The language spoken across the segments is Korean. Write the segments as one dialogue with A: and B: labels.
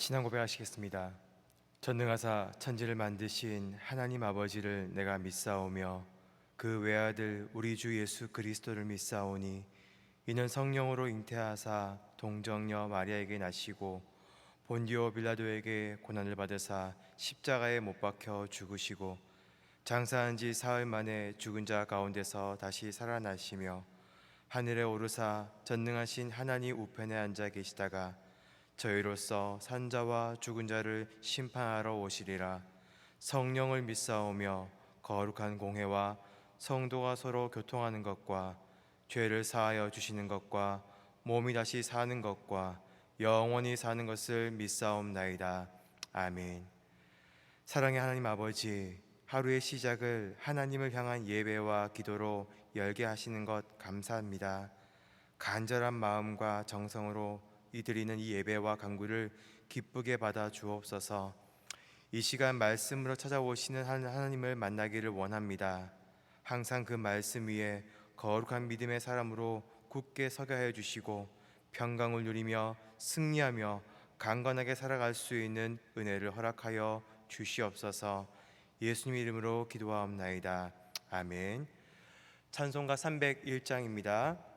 A: 신앙 고백하시겠습니다. 전능하사 천지를 만드신 하나님 아버지를 내가 믿사오며 그 외아들 우리 주 예수 그리스도를 믿사오니 이는 성령으로 잉태하사 동정녀 마리아에게 나시고 본디오 빌라도에게 고난을 받으사 십자가에 못 박혀 죽으시고 장사한 지 사흘 만에 죽은 자 가운데서 다시 살아나시며 하늘에 오르사 전능하신 하나님 우편에 앉아 계시다가 저희로서 산자와 죽은 자를 심판하러 오시리라. 성령을 믿사오며 거룩한 공회와 성도가 서로 교통하는 것과 죄를 사하여 주시는 것과 몸이 다시 사는 것과 영원히 사는 것을 믿사옵나이다. 아멘. 사랑의 하나님 아버지, 하루의 시작을 하나님을 향한 예배와 기도로 열게 하시는 것 감사합니다. 간절한 마음과 정성으로 드리는 이 예배와 간구를 기쁘게 받아 주옵소서. 이 시간 말씀으로 찾아오시는 하나님을 만나기를 원합니다. 항상 그 말씀 위에 거룩한 믿음의 사람으로 굳게 서게 하여 주시고 평강을 누리며 승리하며 강건하게 살아갈 수 있는 은혜를 허락하여 주시옵소서. 예수님 이름으로 기도하옵나이다. 아멘. 찬송가 301장입니다.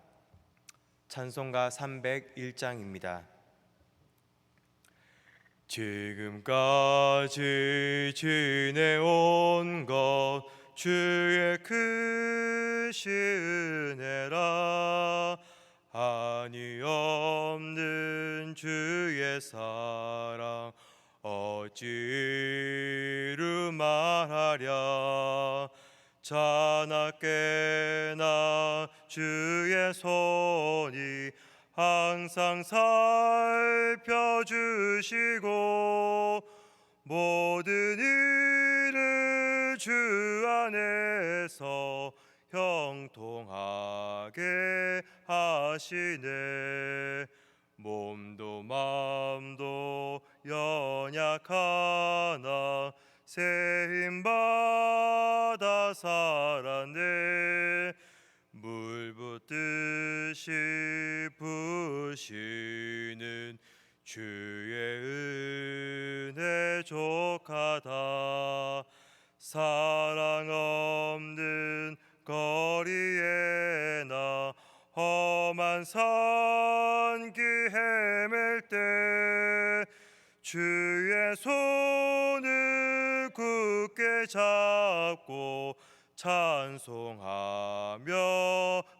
A: 찬송가 301장입니다. 지금까지 지내온 것 주의 크신 은혜라. 한이 없는 주의 사랑 어찌 이루 말하랴. 자나깨나 주의 손이 항상 살펴주시고 모든 일을 주 안에서 형통하게 하시네. 몸도 마음도 연약하나 새 힘 받아 살았네. 물 붓듯이 부으시는 주의 은혜 족하다. 사랑 없는 거리에 나 험한 산길 헤맬 때 주의 손을 굳게 잡고 찬송하며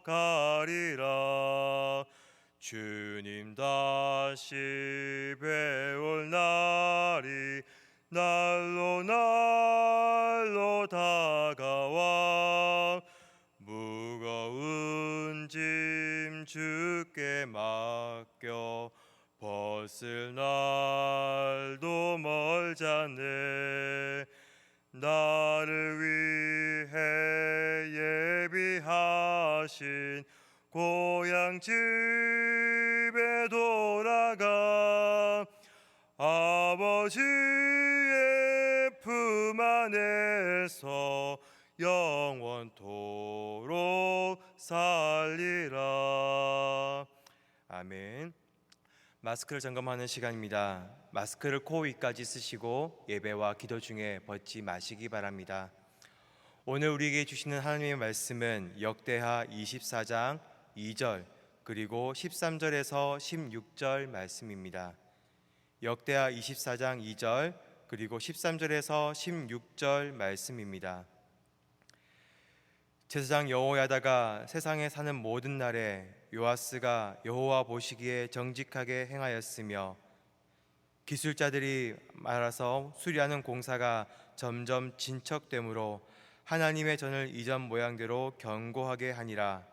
A: 가리라. 주님 다시 배울 날이 날로 날로 다가와 무거운 짐 주께 맡겨 벗을 날도 멀잖네. 나를 위해 예비하신 고향 집에 돌아가 아버지의 품 안에서 영원토록 살리라. 아멘. 마스크를 점검하는 시간입니다. 마스크를 코 위까지 쓰시고 예배와 기도 중에 벗지 마시기 바랍니다. 오늘 우리에게 주시는 하나님의 말씀은 역대하 24장 2절 그리고 13절에서 16절 말씀입니다. 역대하 24장 2절 그리고 13절에서 16절 말씀입니다. 제사장 여호야다가 세상에 사는 모든 날에 요아스가 여호와 보시기에 정직하게 행하였으며 기술자들이 말아서 수리하는 공사가 점점 진척되므로 하나님의 전을 이전 모양대로 견고하게 하니라.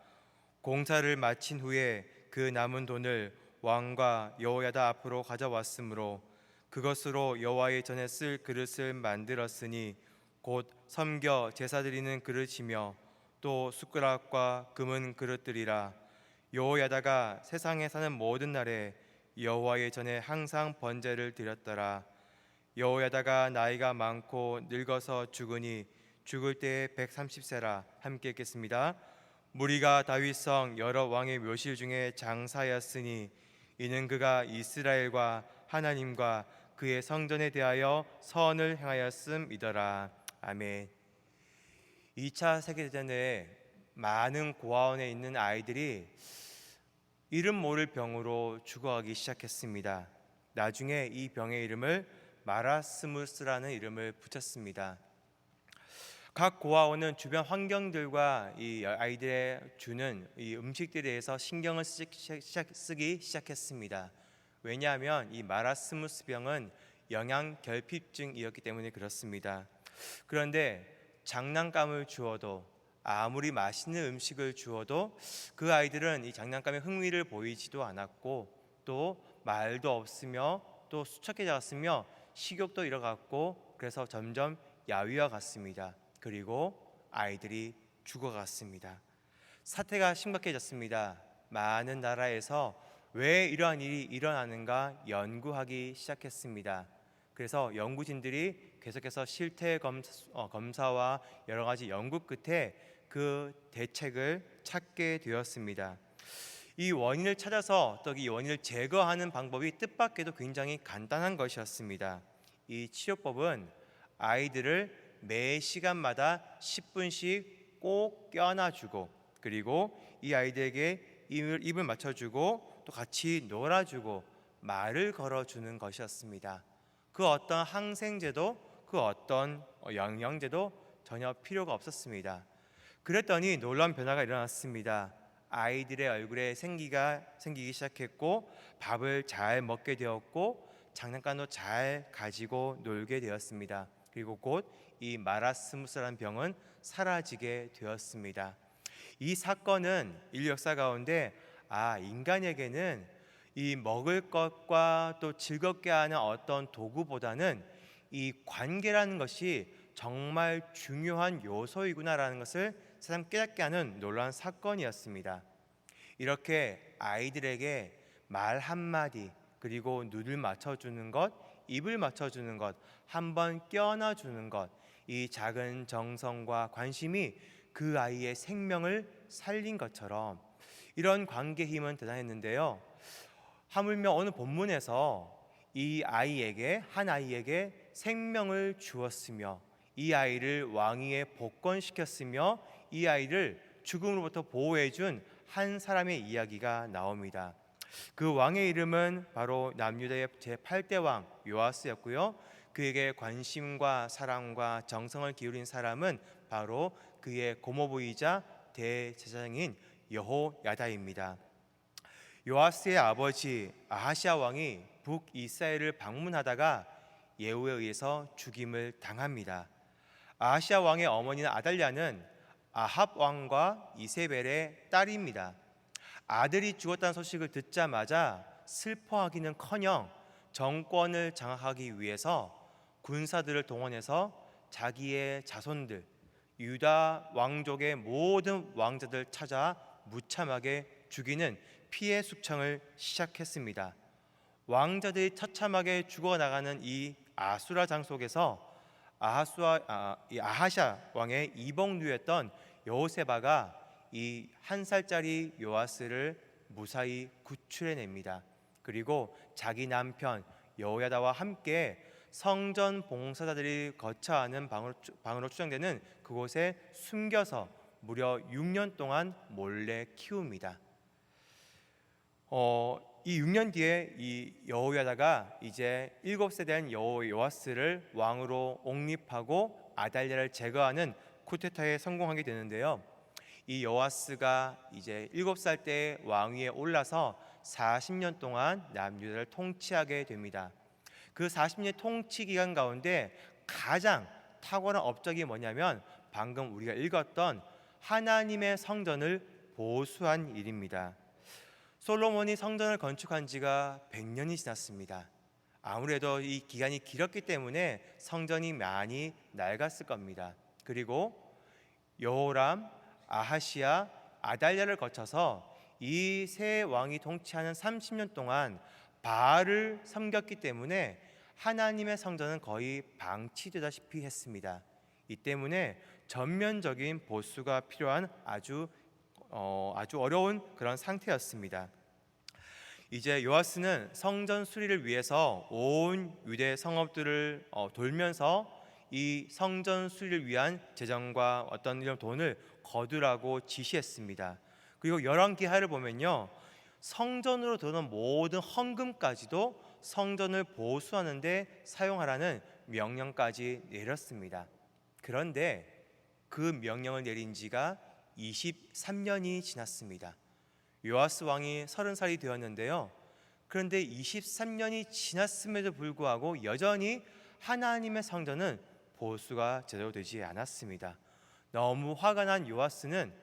A: 공사를 마친 후에 그 남은 돈을 왕과 여호야다 앞으로 가져왔으므로 그것으로 여호와의 전에 쓸 그릇을 만들었으니 곧 섬겨 제사 드리는 그릇이며 또 숟가락과 금은 그릇들이라. 여호야다가 세상에 사는 모든 날에 여호와의 전에 항상 번제를 드렸더라. 여호야다가 나이가 많고 늙어서 죽으니 죽을 때에 130세라. 함께 읽겠습니다. 무리가 다윗성 여러 왕의 묘실 중에 장사였으니 이는 그가 이스라엘과 하나님과 그의 성전에 대하여 선을 행하였음이더라. 아멘. 2차 세계대전에 많은 고아원에 있는 아이들이 이름 모를 병으로 죽어가기 시작했습니다. 나중에 이 병의 이름을 마라스무스라는 이름을 붙였습니다. 각 고아원은 주변 환경들과 이 아이들의 주는 이 음식들에 대해서 신경을 쓰기 시작했습니다. 왜냐하면 이 마라스무스 병은 영양 결핍증이었기 때문에 그렇습니다. 그런데 장난감을 주어도, 아무리 맛있는 음식을 주어도 그 아이들은 이 장난감에 흥미를 보이지도 않았고, 또 말도 없으며 또 수척해졌으며 식욕도 잃어갔고, 그래서 점점 야위와 같습니다. 그리고 아이들이 죽어갔습니다. 사태가 심각해졌습니다. 많은 나라에서 왜 이러한 일이 일어나는가 연구하기 시작했습니다. 그래서 연구진들이 계속해서 실태 검사와 여러 가지 연구 끝에 그 대책을 찾게 되었습니다. 이 원인을 찾아서 또 이 원인을 제거하는 방법이 뜻밖에도 굉장히 간단한 것이었습니다. 이 치료법은 아이들을 매 시간마다 10분씩 꼭 껴안아주고, 그리고 이 아이들에게 입을 맞춰주고 또 같이 놀아주고 말을 걸어주는 것이었습니다. 그 어떤 항생제도, 그 어떤 영양제도 전혀 필요가 없었습니다. 그랬더니 놀라운 변화가 일어났습니다. 아이들의 얼굴에 생기가 생기기 시작했고, 밥을 잘 먹게 되었고, 장난감도 잘 가지고 놀게 되었습니다. 그리고 곧 이 마라스무스라는 병은 사라지게 되었습니다. 이 사건은 인류 역사 가운데 인간에게는 이 먹을 것과 또 즐겁게 하는 어떤 도구보다는 이 관계라는 것이 정말 중요한 요소이구나라는 것을 새삼 깨닫게 하는 놀라운 사건이었습니다. 이렇게 아이들에게 말 한마디, 그리고 눈을 맞춰주는 것, 입을 맞춰주는 것, 한번 껴안아주는 것, 이 작은 정성과 관심이 그 아이의 생명을 살린 것처럼 이런 관계의 힘은 대단했는데요. 하물며 어느 본문에서 한 아이에게 생명을 주었으며, 이 아이를 왕위에 복권시켰으며, 이 아이를 죽음으로부터 보호해준 한 사람의 이야기가 나옵니다. 그 왕의 이름은 바로 남유다의 제8대 왕 요아스였고요. 그에게 관심과 사랑과 정성을 기울인 사람은 바로 그의 고모부이자 대제사장인 여호야다입니다. 요아스의 아버지 아하시아 왕이 북이스라엘을 방문하다가 예후에 의해서 죽임을 당합니다. 아하시아 왕의 어머니는 아달랴는 아합 왕과 이세벨의 딸입니다. 아들이 죽었다는 소식을 듣자마자 슬퍼하기는커녕 정권을 장악하기 위해서 군사들을 동원해서 자기의 자손들, 유다 왕족의 모든 왕자들 찾아 무참하게 죽이는 피해 숙청을 시작했습니다. 왕자들이 처참하게 죽어나가는 이 아수라장 속에서 아하샤 왕의 이복류였던 여호세바가 이 1살짜리 요아스를 무사히 구출해냅니다. 그리고 자기 남편 여호야다와 함께 성전 봉사자들이 거처하는 방으로 추정되는 그곳에 숨겨서 무려 6년 동안 몰래 키웁니다. 이 6년 뒤에 이 여호야다가 이제 7세 된 요아스를 왕으로 옹립하고 아달랴를 제거하는 쿠데타에 성공하게 되는데요. 이 요아스가 이제 7살 때 왕위에 올라서 40년 동안 남유다를 통치하게 됩니다. 그 40년 통치 기간 가운데 가장 탁월한 업적이 뭐냐면 방금 우리가 읽었던 하나님의 성전을 보수한 일입니다. 솔로몬이 성전을 건축한 지가 100년이 지났습니다. 아무래도 이 기간이 길었기 때문에 성전이 많이 낡았을 겁니다. 그리고 여호람, 아하시아, 아달랴를 거쳐서 이 세 왕이 통치하는 30년 동안 바알을 섬겼기 때문에 하나님의 성전은 거의 방치되다시피 했습니다. 이 때문에 전면적인 보수가 필요한 아주 어려운 그런 상태였습니다. 이제 요아스는 성전 수리를 위해서 온 유대 성읍들을 돌면서 이 성전 수리를 위한 재정과 어떤 이런 돈을 거두라고 지시했습니다. 그리고 열왕기하를 보면요, 성전으로 들어오는 모든 헌금까지도 성전을 보수하는 데 사용하라는 명령까지 내렸습니다. 그런데 그 명령을 내린 지가 23년이 지났습니다. 요아스 왕이 30살이 되었는데요. 그런데 23년이 지났음에도 불구하고 여전히 하나님의 성전은 보수가 제대로 되지 않았습니다. 너무 화가 난 요아스는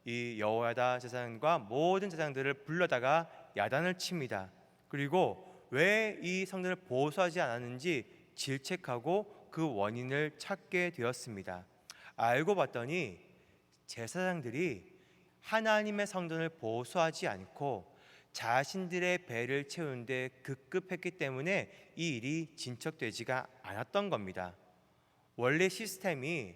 A: 이 여호야다 제사장과 모든 제사장들을 불러다가 야단을 칩니다. 그리고 왜 이 성전을 보수하지 않았는지 질책하고 그 원인을 찾게 되었습니다. 알고 봤더니 제사장들이 하나님의 성전을 보수하지 않고 자신들의 배를 채우는데 급급했기 때문에 이 일이 진척되지가 않았던 겁니다. 원래 시스템이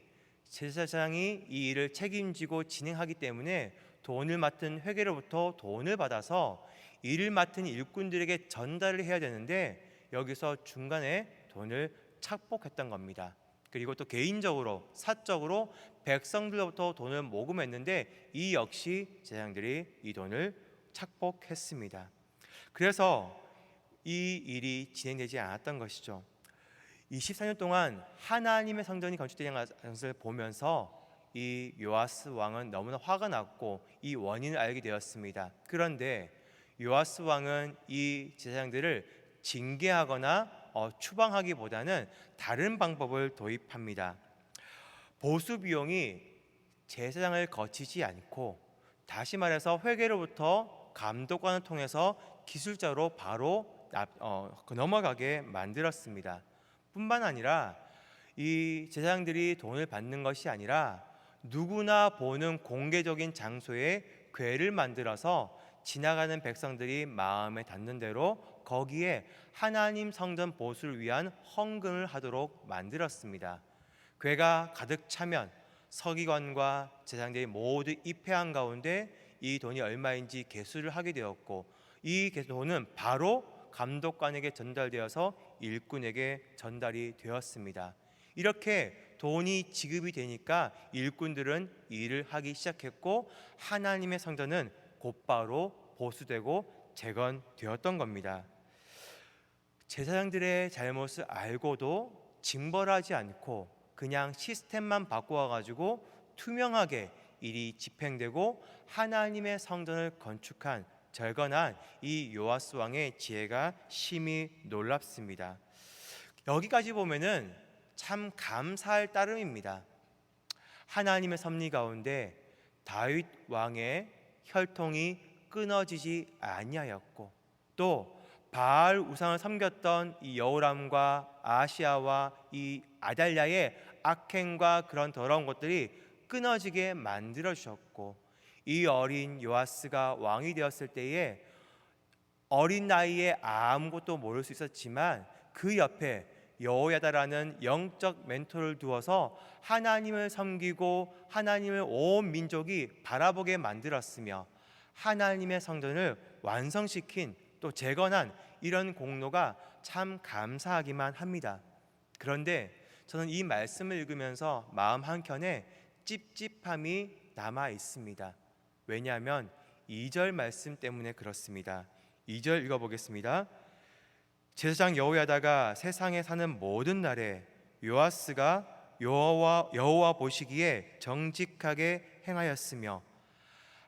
A: 제사장이 이 일을 책임지고 진행하기 때문에 돈을 맡은 회계로부터 돈을 받아서 일을 맡은 일꾼들에게 전달을 해야 되는데 여기서 중간에 돈을 착복했던 겁니다. 그리고 또 개인적으로 사적으로 백성들로부터 돈을 모금했는데 이 역시 제사장들이 이 돈을 착복했습니다. 그래서 이 일이 진행되지 않았던 것이죠. 24년 동안 하나님의 성전이 건축되지 않은 것을 보면서 이 요아스 왕은 너무나 화가 났고 이 원인을 알게 되었습니다. 그런데 요아스 왕은 이 제사장들을 징계하거나 추방하기보다는 다른 방법을 도입합니다. 보수 비용이 제사장을 거치지 않고, 다시 말해서 회계로부터 감독관을 통해서 기술자로 바로 넘어가게 만들었습니다. 뿐만 아니라 이 제사장들이 돈을 받는 것이 아니라 누구나 보는 공개적인 장소에 궤를 만들어서 지나가는 백성들이 마음에 닿는 대로 거기에 하나님 성전 보수를 위한 헌금을 하도록 만들었습니다. 궤가 가득 차면 서기관과 제사장들이 모두 입회한 가운데 이 돈이 얼마인지 계수를 하게 되었고, 이 돈은 바로 감독관에게 전달되어서 일꾼에게 전달이 되었습니다. 이렇게 돈이 지급이 되니까 일꾼들은 일을 하기 시작했고 하나님의 성전은 곧바로 보수되고 재건되었던 겁니다. 제사장들의 잘못을 알고도 징벌하지 않고 그냥 시스템만 바꿔가지고 투명하게 일이 집행되고 하나님의 성전을 건축한 재건한 이 요아스 왕의 지혜가 심히 놀랍습니다. 여기까지 보면은 참 감사할 따름입니다. 하나님의 섭리 가운데 다윗 왕의 혈통이 끊어지지 아니하였고, 또 바알 우상을 섬겼던 이 여호람과 아시아와 이 아달랴의 악행과 그런 더러운 것들이 끊어지게 만들어 주셨고, 이 어린 요아스가 왕이 되었을 때에 어린 나이에 아무것도 모를 수 있었지만 그 옆에 여호야다라는 영적 멘토를 두어서 하나님을 섬기고 하나님을 온 민족이 바라보게 만들었으며 하나님의 성전을 완성시킨 또 재건한 이런 공로가 참 감사하기만 합니다. 그런데 저는 이 말씀을 읽으면서 마음 한켠에 찝찝함이 남아 있습니다. 왜냐하면 2절 말씀 때문에 그렇습니다. 2절 읽어보겠습니다. 제사장 여호야다가 세상에 사는 모든 날에 요아스가 여호와 보시기에 정직하게 행하였으며,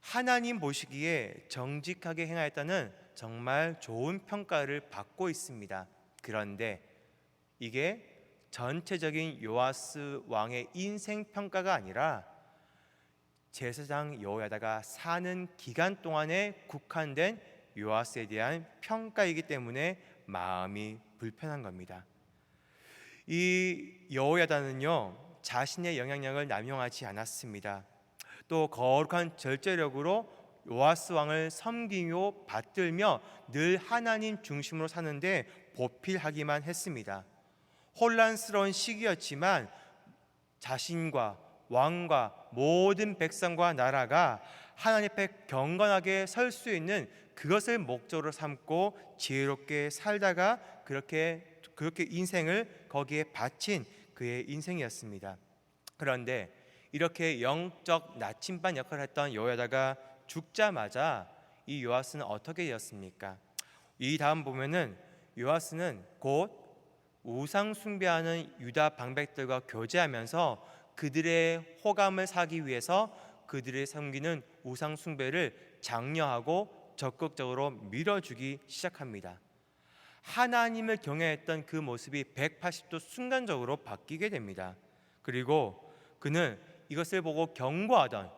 A: 하나님 보시기에 정직하게 행하였다는 정말 좋은 평가를 받고 있습니다. 그런데 이게 전체적인 요아스 왕의 인생 평가가 아니라 제사장 여호야다가 사는 기간 동안에 국한된 요아스에 대한 평가이기 때문에 마음이 불편한 겁니다. 이 여호야다는요, 자신의 영향력을 남용하지 않았습니다. 또 거룩한 절제력으로 요아스 왕을 섬기며 받들며 늘 하나님 중심으로 사는데 보필하기만 했습니다. 혼란스러운 시기였지만 자신과 왕과 모든 백성과 나라가 하나님 앞에 경건하게 설 수 있는 그것을 목적으로 삼고 지혜롭게 살다가 그렇게 인생을 거기에 바친 그의 인생이었습니다. 그런데 이렇게 영적 나침반 역할을 했던 여호야다가 죽자마자 이 요아스는 어떻게 되었습니까? 이 다음 보면은 요아스는 곧 우상 숭배하는 유다 방백들과 교제하면서 그들의 호감을 사기 위해서 그들의 섬기는 우상 숭배를 장려하고 적극적으로 밀어주기 시작합니다. 하나님을 경외했던 그 모습이 180도 순간적으로 바뀌게 됩니다. 그리고 그는 이것을 보고 경고하던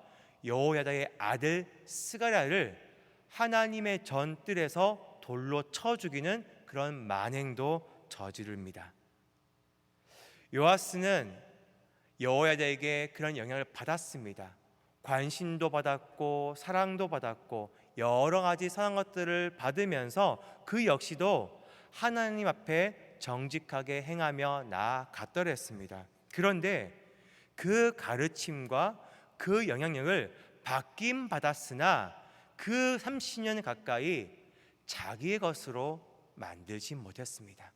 A: 여호야다의 아들 스가랴를 하나님의 전뜰에서 돌로 쳐 죽이는 그런 만행도 저지릅니다. 요아스는 여호야다에게 그런 영향을 받았습니다. 관심도 받았고 사랑도 받았고 여러 가지 선한 것들을 받으면서 그 역시도 하나님 앞에 정직하게 행하며 나아갔더랬습니다. 그런데 그 가르침과 그 영향력을 받긴 받았으나 그 30년 가까이 자기의 것으로 만들지 못했습니다.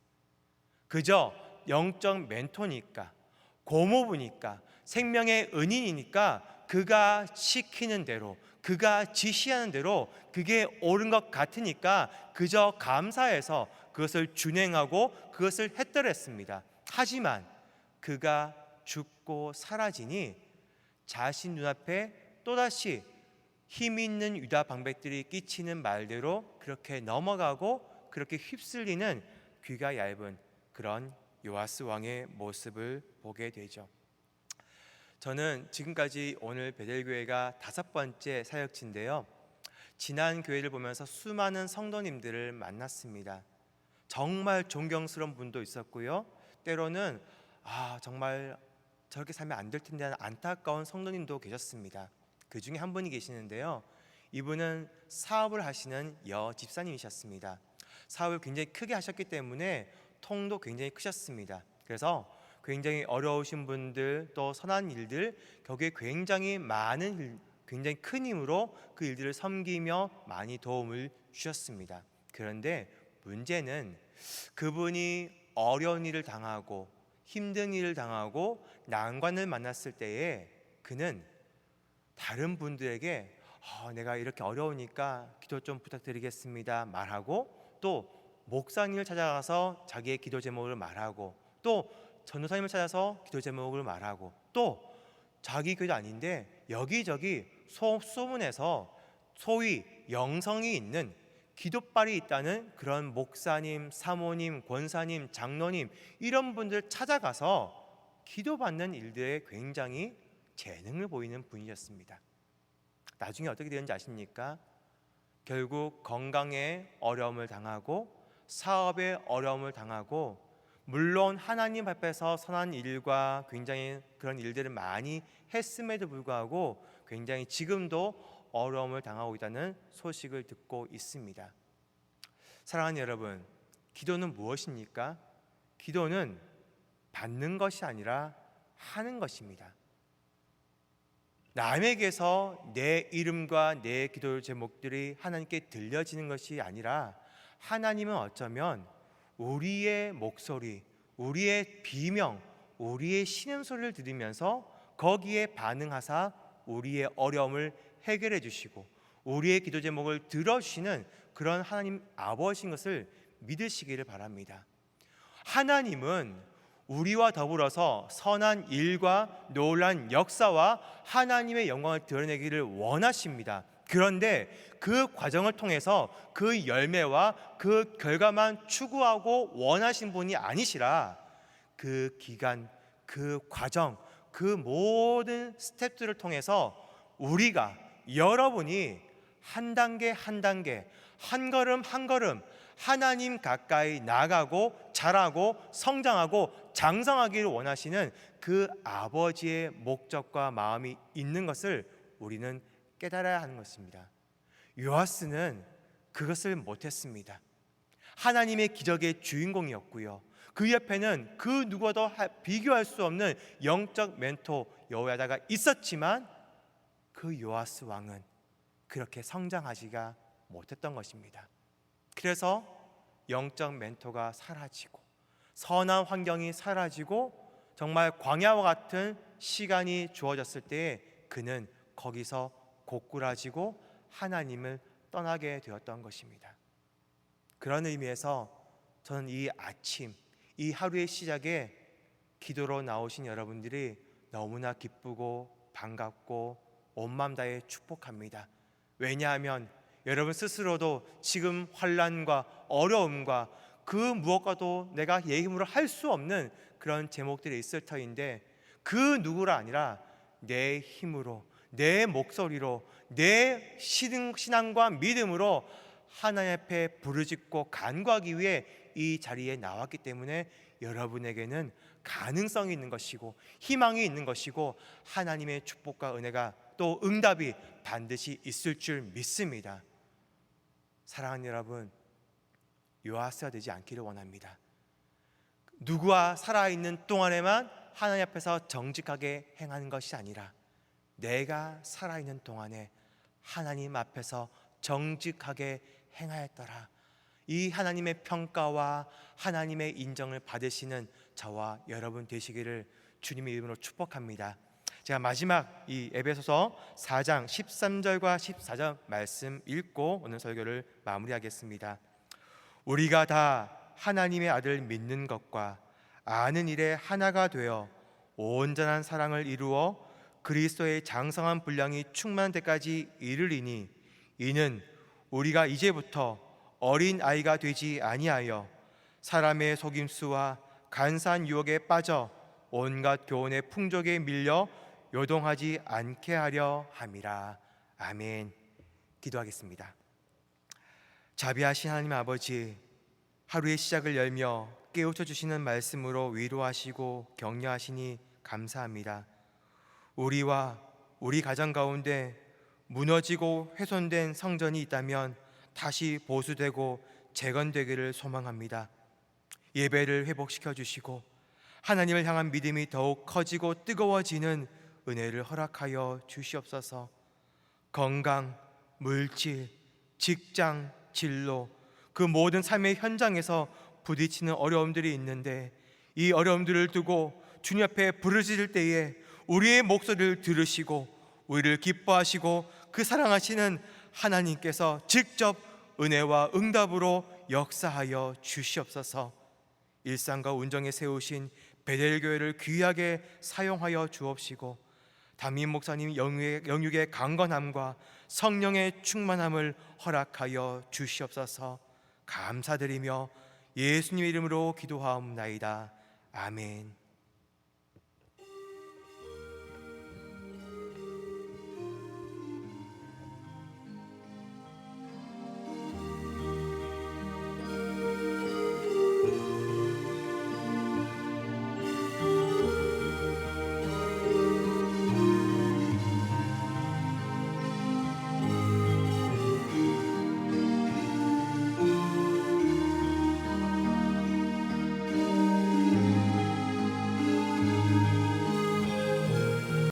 A: 그저 영적 멘토니까, 고모부니까, 생명의 은인이니까 그가 시키는 대로, 그가 지시하는 대로 그게 옳은 것 같으니까 그저 감사해서 그것을 준행하고 그것을 했더랬습니다. 하지만 그가 죽고 사라지니 자신 눈앞에 또다시 힘 있는 유다 방백들이 끼치는 말대로 그렇게 넘어가고 그렇게 휩쓸리는 귀가 얇은 그런 요아스 왕의 모습을 보게 되죠. 저는 지금까지 오늘 베델교회가 5번째 사역지인데요. 지난 교회를 보면서 수많은 성도님들을 만났습니다. 정말 존경스러운 분도 있었고요. 때로는 정말 저렇게 살면 안 될 텐데 하는 안타까운 성도님도 계셨습니다. 그 중에 한 분이 계시는데요. 이분은 사업을 하시는 여 집사님이셨습니다. 사업을 굉장히 크게 하셨기 때문에 통도 굉장히 크셨습니다. 그래서 굉장히 어려우신 분들 또 선한 일들 거기에 굉장히 많은 굉장히 큰 힘으로 그 일들을 섬기며 많이 도움을 주셨습니다. 그런데 문제는 그분이 어려운 일을 당하고 힘든 일을 당하고 난관을 만났을 때에 그는 다른 분들에게 내가 이렇게 어려우니까 기도 좀 부탁드리겠습니다 말하고, 또 목사님을 찾아가서 자기의 기도 제목을 말하고, 또 전도사님을 찾아서 기도 제목을 말하고, 또 자기 교회도 아닌데 여기저기 소문에서 소위 영성이 있는 기도빨이 있다는 그런 목사님, 사모님, 권사님, 장로님 이런 분들 찾아가서 기도받는 일들에 굉장히 재능을 보이는 분이었습니다. 나중에 어떻게 되는지 아십니까? 결국 건강에 어려움을 당하고 사업에 어려움을 당하고, 물론 하나님 앞에서 선한 일과 굉장히 그런 일들을 많이 했음에도 불구하고 굉장히 지금도 어려움을 당하고 있다는 소식을 듣고 있습니다. 사랑하는 여러분, 기도는 무엇입니까? 기도는 받는 것이 아니라 하는 것입니다. 남에게서 내 이름과 내 기도 제목들이 하나님께 들려지는 것이 아니라 하나님은 어쩌면 우리의 목소리, 우리의 비명, 우리의 신음소리를 들으면서 거기에 반응하사 우리의 어려움을 해결해 주시고 우리의 기도 제목을 들어주시는 그런 하나님 아버지인 것을 믿으시기를 바랍니다. 하나님은 우리와 더불어서 선한 일과 놀라운 역사와 하나님의 영광을 드러내기를 원하십니다. 그런데 그 과정을 통해서 그 열매와 그 결과만 추구하고 원하신 분이 아니시라 그 기간, 그 과정, 그 모든 스텝들을 통해서 우리가, 여러분이 한 단계 한 단계, 한 걸음 한 걸음 하나님 가까이 나가고 자라고 성장하고 장성하기를 원하시는 그 아버지의 목적과 마음이 있는 것을 우리는 깨달아야 하는 것입니다. 요아스는 그것을 못했습니다. 하나님의 기적의 주인공이었고요. 그 옆에는 그 누구와도 비교할 수 없는 영적 멘토 여호야다가 있었지만 그 요아스 왕은 그렇게 성장하지가 못했던 것입니다. 그래서 영적 멘토가 사라지고 선한 환경이 사라지고 정말 광야와 같은 시간이 주어졌을 때에 그는 거기서 고꾸라지고 하나님을 떠나게 되었던 것입니다. 그런 의미에서 저는 이 아침, 이 하루의 시작에 기도로 나오신 여러분들이 너무나 기쁘고 반갑고 온 마음 다해 축복합니다. 왜냐하면 여러분 스스로도 지금 환난과 어려움과 그 무엇과도 내가 내 힘으로 할 수 없는 그런 제목들이 있을 터인데, 그 누구라 아니라 내 힘으로, 내 목소리로, 내 신앙과 믿음으로 하나님 앞에 부르짖고 간구하기 위해 이 자리에 나왔기 때문에 여러분에게는 가능성이 있는 것이고 희망이 있는 것이고 하나님의 축복과 은혜가 또 응답이 반드시 있을 줄 믿습니다. 사랑하는 여러분, 요하스가 되지 않기를 원합니다. 누구와 살아있는 동안에만 하나님 앞에서 정직하게 행하는 것이 아니라 내가 살아있는 동안에 하나님 앞에서 정직하게 행하였더라, 이 하나님의 평가와 하나님의 인정을 받으시는 저와 여러분 되시기를 주님의 이름으로 축복합니다. 제가 마지막 이 에베소서 4장 13절과 14절 말씀 읽고 오늘 설교를 마무리하겠습니다. 우리가 다 하나님의 아들 믿는 것과 아는 일에 하나가 되어 온전한 사랑을 이루어 그리스도의 장성한 분량이 충만한 데까지 이르리니, 이는 우리가 이제부터 어린 아이가 되지 아니하여 사람의 속임수와 간사한 유혹에 빠져 온갖 교훈의 풍족에 밀려 요동하지 않게 하려 함이라. 아멘. 기도하겠습니다. 자비하신 하나님 아버지, 하루의 시작을 열며 깨우쳐 주시는 말씀으로 위로하시고 격려하시니 감사합니다. 우리와 우리 가정 가운데 무너지고 훼손된 성전이 있다면 다시 보수되고 재건되기를 소망합니다. 예배를 회복시켜 주시고 하나님을 향한 믿음이 더욱 커지고 뜨거워지는 은혜를 허락하여 주시옵소서. 건강, 물질, 직장, 진로, 그 모든 삶의 현장에서 부딪히는 어려움들이 있는데 이 어려움들을 두고 주님 앞에 부르짖을 때에 우리의 목소리를 들으시고 우리를 기뻐하시고 그 사랑하시는 하나님께서 직접 은혜와 응답으로 역사하여 주시옵소서. 일상과 운정에 세우신 베델교회를 귀하게 사용하여 주옵시고 담임 목사님 영육의 강건함과 성령의 충만함을 허락하여 주시옵소서. 감사드리며 예수님 이름으로 기도하옵나이다. 아멘.